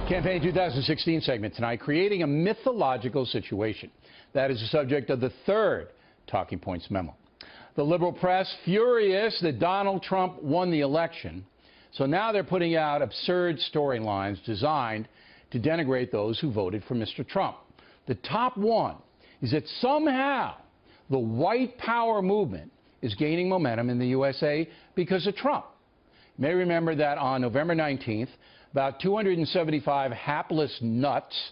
Campaign 2016 segment tonight, creating a mythological situation. That is the subject of the third Talking Points memo. The liberal press furious that Donald Trump won the election, so now they're putting out absurd storylines designed to denigrate those who voted for Mr. Trump. The top one is that somehow the white power movement is gaining momentum in the USA because of Trump. You may remember that on November 19th, about 275 hapless nuts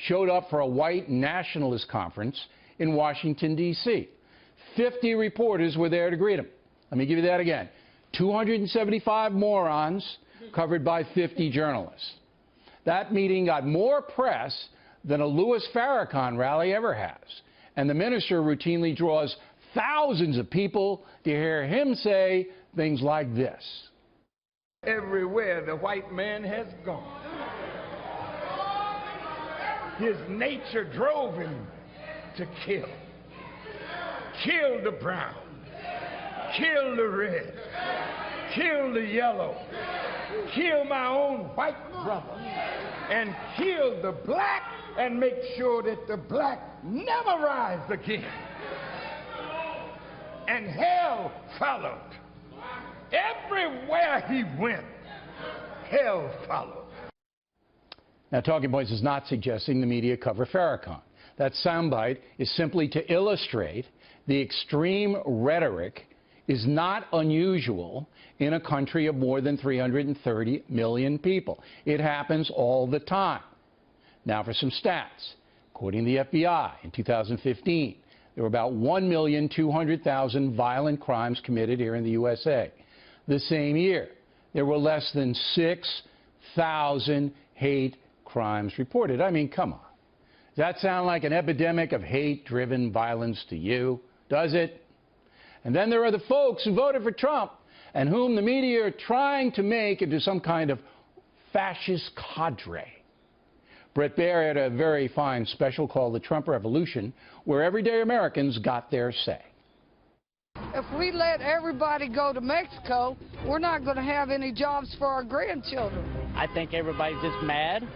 showed up for a white nationalist conference in Washington, D.C. 50 reporters were there to greet him. Let me give you that again. 275 morons covered by 50 journalists. That meeting got more press than a Louis Farrakhan rally ever has. And the minister routinely draws thousands of people to hear him say things like this. Everywhere the white man has gone, his nature drove him to kill. Kill the brown, kill the red, kill the yellow, kill my own white brother, and kill the black and make sure that the black never rise again. And hell followed. Everywhere he went, hell followed. Now, Talking Points is not suggesting the media cover Farrakhan. That soundbite is simply to illustrate the extreme rhetoric is not unusual in a country of more than 330 million people. It happens all the time. Now for some stats. According to the FBI, in 2015, there were about 1,200,000 violent crimes committed here in the USA. The same year, there were less than 6,000 hate crimes reported. I mean, come on. Does that sound like an epidemic of hate-driven violence to you? Does it? And then there are the folks who voted for Trump and whom the media are trying to make into some kind of fascist cadre. Bret Baier had a very fine special called The Trump Revolution, where everyday Americans got their say. If we let everybody go to Mexico, we're not going to have any jobs for our grandchildren. I think everybody's just mad,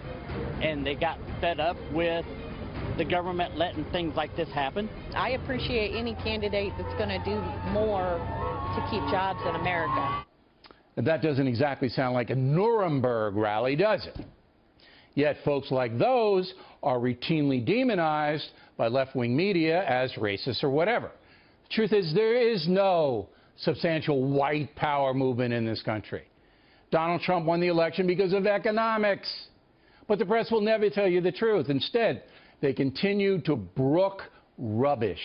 and they got fed up with the government letting things like this happen. I appreciate any candidate that's going to do more to keep jobs in America. And that doesn't exactly sound like a Nuremberg rally, does it? Yet folks like those are routinely demonized by left-wing media as racist or whatever. The truth is, there is no substantial white power movement in this country. Donald Trump won the election because of economics. But the press will never tell you the truth. Instead, they continue to brook rubbish.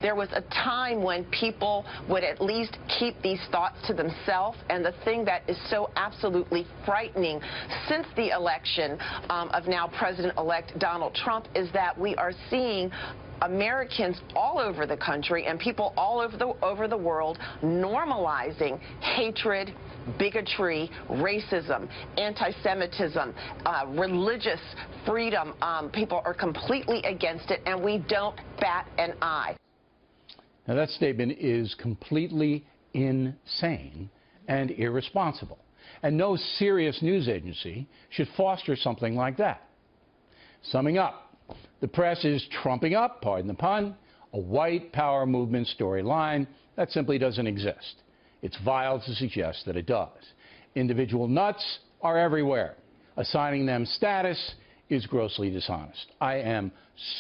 There was a time when people would at least keep these thoughts to themselves, and the thing that is so absolutely frightening since the election of now President-elect Donald Trump is that we are seeing Americans all over the country and people all over the world normalizing hatred, bigotry, racism, anti-Semitism, religious freedom. People are completely against it, and we don't bat an eye. Now, that statement is completely insane and irresponsible. And no serious news agency should foster something like that. Summing up, the press is trumping up, pardon the pun, a white power movement storyline that simply doesn't exist. It's vile to suggest that it does. Individual nuts are everywhere. Assigning them status is grossly dishonest. I am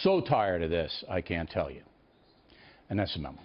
so tired of this, I can't tell you. And that's the memo.